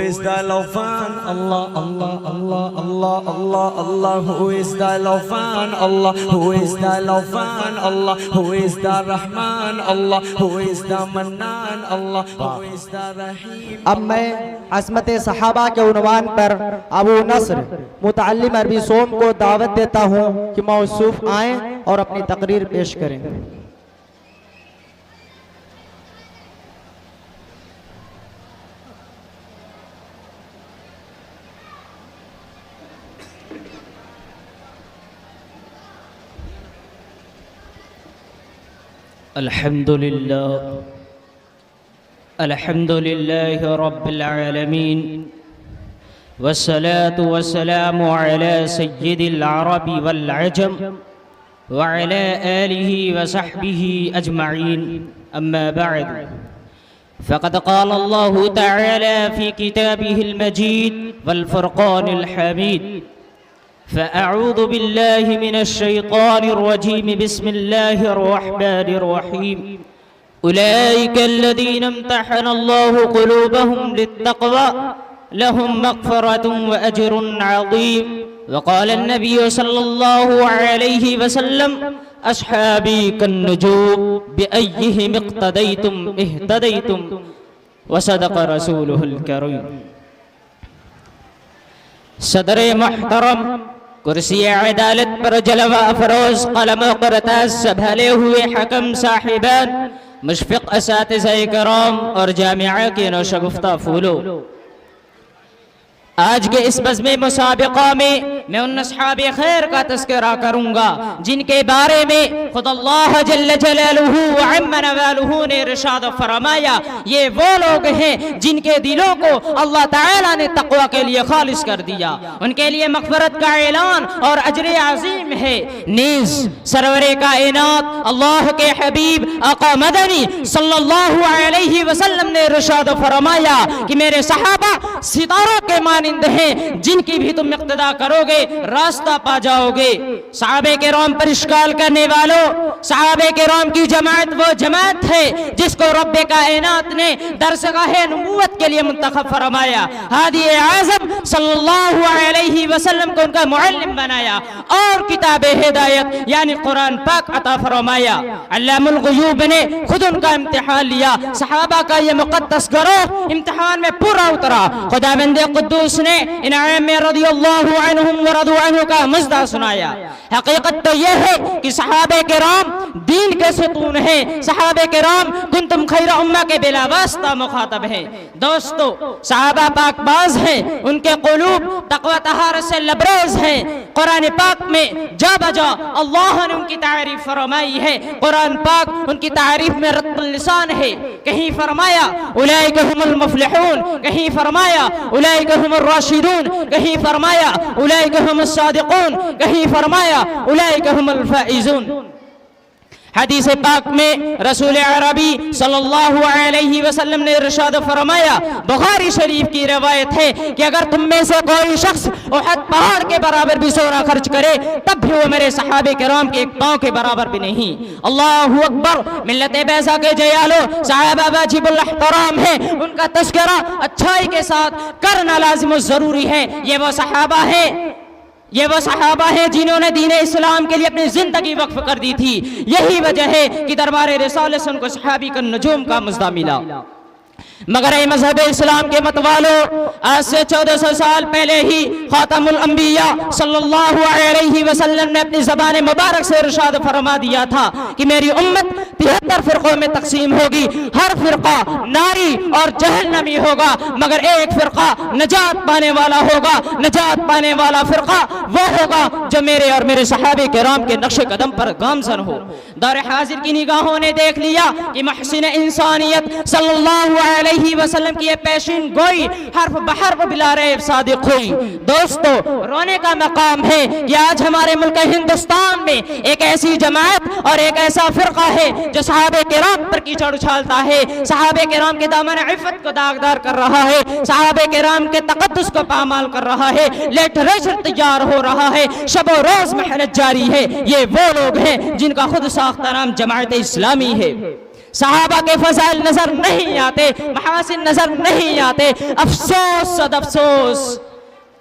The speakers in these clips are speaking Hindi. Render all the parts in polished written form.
is the Lawfan? Allah, Allah, Allah, Allah, Allah, Allah. Who is the Lawfan? Allah. Who is the Lawfan? Allah. Who is the Rahman? Allah. Who is the Mannan? Allah. Who is the Rahim? अब मैं अज़मत सहाबा के उन्वान पर अबू नस्र मुतअल्लिम अरबी सोम को दावत देता हूँ कि मौसूफ आएँ और अपनी तकरीर पेश करें। अल्हम्दुलिल्लाह रब्बिल आलमीन वस्सलातु वस्सलामु अला सय्यिदिल अरबी वल अजम व अला आलिहि व सहबिहि अजमईन अम्मा बअद फ़क़द क़ाल अल्लाहु तआला फ़ी किताबिहिल मजीद वल फ़ुरक़ानिल हमीद फ़अऊज़ु बिल्लाहि मिनश शैतानिर रजीम बिस्मिल्लाहिर रहमानिर रहीम उलाइका अल्लज़ीना इम्तहनल्लाहु क़ुलूबहुम लित्तक़वा लहुम मग़फ़िरतुन व अज्रुन अज़ीम वक़ाल अन्नबी सल्लल्लाहु अलैहि वसल्लम अस्हाबी कन्नुजूम बिअय्यिहिम इक़्तदैतुम इह्तदैतुम व सदक़ रसूलुहुल करीम। सदर मोहतरम कुर्सी अदालत पर जलवा अफरोज कलम करताज संभाले हुए हकम साहिबान मुशफ़िक़ असातिज़ा किराम और जामिया के नौशगुफ्ता फूलो, आज के इस बज़्म मुसाबिक़ा में मैं उन अस्हाबे खैर का तज़किरा करूँगा जिनके बारे में खुद अल्लाह जल्ल जलालुहु व अम्मा नवालुहु ने इरशाद फरमाया, ये वो लोग हैं जिनके दिलों को अल्लाह ताला ने तक़वा के लिए खालिस कर दिया, उनके लिए मग़फ़िरत का ऐलान और अज्र अज़ीम है। नीज़ सरवरे कायनात अल्लाह के हबीब आका मदनी सल्लल्लाहु अलैहि वसल्लम ने इरशाद फरमाया कि मेरे सहाबा सितारों के मानिंद हैं, जिनकी भी तुम इक़्तिदा करोगे रास्ता पा जाओगे। सहाबे किराम पर इश्काल करने वालों, सहाबे किराम की जमात वो जमात है जिसको रब्बे कायनात ने दरसगाहे नबूवत के लिए मुंतखब फरमाया, हादी आज़म सल्लल्लाहु अलैहि वसल्लम को उनका मुअल्लिम बनाया और किताब हिदायत यानी कुरान पाक अता फरमाया। अल्लामुल ग़ुयूब ने खुद उनका इम्तिहान लिया, सहाबा का ये मुक़द्दस गिरोह इम्तिहान में पूरा उतरा। खुदावंद क़ुद्दूस ने इनाम में रज़ियल्लाहु अन्हुम व रज़ू अन्हु का मज़दा सुनाया। हकीकत तो यह है कि सहाबे किराम दीन के सुतून हैं, सहाबे किराम कुंतुम खैरा उम्मा के बिला वास्ता मुखातब हैं। दोस्तों, सहाबा पाकबाज हैं, उनके क़ुलूब तक़वा तहारत से लबरेज हैं। कुरान पाक में जा बजा अल्लाह ने उनकी तारीफ फरमाई है, कुरान पाक उनकी तारीफ में रत्बुल लिसान है। कहीं फरमाया उलाइका हुमुल मुफ़्लिहून, कहीं फरमाया उलाइका हुमुर राशिदून, कहीं फरमाया उलाइका हुमुस सादिक़ून, कहीं फरमाया उलाइका हुमुल फ़ाइज़ून। हदीस पाक में रसूल अरबी सल्लल्लाहु अलैहि वसल्लम ने इरशाद फरमाया, बुखारी शरीफ की रवायत है कि अगर तुम में से कोई शख्स उहद पहाड़ के बराबर भी सोना खर्च करे तब भी वो मेरे सहाबे किराम के एक पांव के बराबर भी नहीं। अल्लाहु अकबर। मिल्लत बैसा के जयालो सहाबा वाजिबुल एहतराम है, उनका तज़किरा अच्छाई के साथ करना लाजिम जरूरी है। ये वो सहाबा है जिन्होंने दीन इस्लाम के लिए अपनी जिंदगी वक्फ कर दी थी। यही वजह है कि दरबार रिसालत से उनको सहाबी का नजूम का मज़दा मिला। मगर मज़हब इस्लाम के मतवालों, आज से 1400 साल पहले ही खातमुल अंबिया सल्लल्लाहु अलैहि वसल्लम ने अपनी ज़बान मुबारक से इरशाद फरमा दिया था कि मेरी उम्मत 73 फ़िरक़ों में तकसीम होगी, हर फ़िरक़ा नारी और जहन्नमी होगा, मगर एक फ़िरक़ा नजात पाने वाला होगा। नजात पाने वाला फ़िरक़ा वो होगा जो मेरे और मेरे सहाबे किराम के नक्शे कदम पर गामज़न हो। दौर हाजिर की निगाहों ने देख लिया कि मुहसिन इंसानियत सल्लल्लाहु अलैहि वसल्लम की ये पेशीन गोई हर्फ बहर्फ बिला रैब सादिक हुई। दोस्तों, रोने का मकाम है कि आज हमारे मुल्क हिंदुस्तान में एक ऐसी जमात और एक ऐसा फिरका है जो सहाबे किराम पर कीचड़ उछालता है, सहाबे किराम के दामन इफ़्फ़त को दागदार कर रहा है, सहाबे किराम के तक़द्दुस को पामाल कर रहा है, लिटरेचर तैयार हो रहा है, शबो रोज मेहनत जारी है। ये वो लोग हैं जिनका खुद साख्ता नाम जमात इस्लामी है। सहाबा के फजाइल नजर नहीं आते, महासिन नजर नहीं आते। अफसोस सद अफसोस,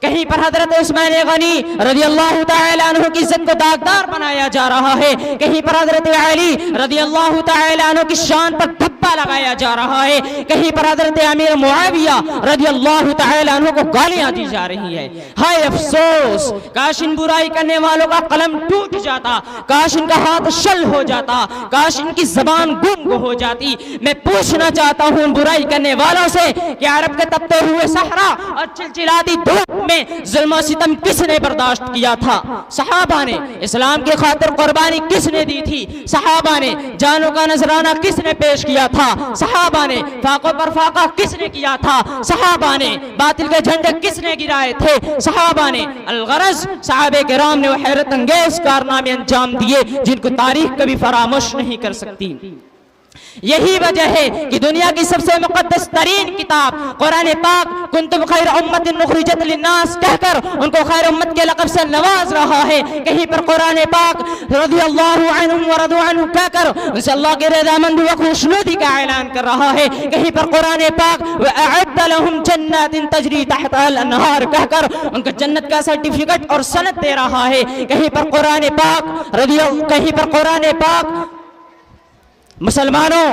कहीं पर हजरत उस्मान गनी रदियल्लाहु ताला अन्हु की इज्जत को दागदार बनाया जा रहा है, कहीं पर हजरत अली रदियल्लाहु ताला अन्हु की शान पर धब्बा लगाया जा रहा है, कहीं पर हजरत अमीर मुआविया रदियल्लाहु ताला अन्हु को गालियां दी जा रही है। हाय अफसोस, काश इन बुराई करने वालों का कलम टूट जाता, काश इनका हाथ शल हो जाता, काश इनकी जबान गुम हो जाती। मैं पूछना चाहता हूँ उन बुराई करने वालों से कि अरब के तपते हुए सहरा और चिलचिलाती धूप में जुल्म और सितम किसने बर्दाश्त किया था? सहाबा ने। इस्लाम की खातिर कुर्बानी किसने दी थी? सहाबा ने। जानों का नजराना किसने पेश किया था? सहाबा ने। फाकों पर फाका किसने किया था? सहाबा ने। बातिल के झंडे किसने गिराए थे? सहाबा ने। अलगरज सहाबे किराम ने वो हैरत अंगेज कारनामे अंजाम दिए जिनको तारीख कभी फरामोश नहीं कर सकती। यही वजह है कि दुनिया की सबसे मुकद्दस तरीन किताब कुरान पाक कुंतुम खैर उम्मतिन उखरिजत लिन्नास कहकर उनको खैर उम्मत के लक़ब से नवाज रहा है। कहीं पर कुरान पाक रज़ियल्लाहु अन्हुम व रज़ू अन्हु कहकर उनसे अल्लाह की रज़ामंदी व खुशनुदी का ऐलान कर रहा है। कहीं पर कुरान पाक व अअद्द लहुम जन्नातिन तजरी तहतहल अन्हार कहकर उनको जन्नत का सर्टिफिकेट और सनद दे रहा है। कहीं पर कुरान पाक मुसलमानों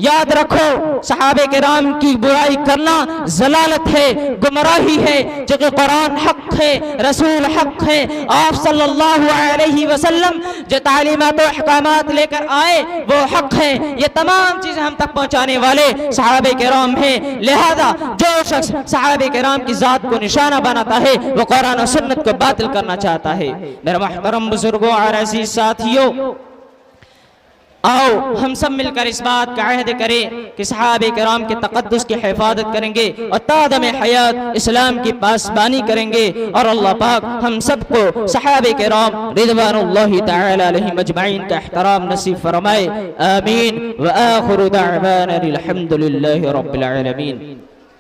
याद रखो, सहाबे किराम की बुराई करना जलालत है, गुमराही है, जबकि कुरान हक है, रसूल हक है, आप सल्लल्लाहु अलैहि वसल्लम जो तालीमात और अहकामात लेकर आए वो हक है। ये तमाम चीजें हम तक पहुंचाने वाले सहाबे किराम हैं। लिहाजा जो शख्स सहाबे किराम की जात को निशाना बनाता है वो कुरान और सुन्नत को बातिल करना चाहता है। मेरे मुहतरम बुजुर्गों और अजीज साथियों, आओ हम सब मिलकर इस बात का अहद करें कि सहाबे किराम के तक़द्दुस की हिफाजत करेंगे और तादम हयात इस्लाम की पासबानी करेंगे और अल्लाह पाक हम सबको सहाबे किराम रिज़वानुल्लाहि तआला अलैहिम अजमईन का एहतराम नसीब फरमाए। आमीन व आखिरु दअवाना अल्हम्दुलिल्लाहि रब्बिल आलमीन।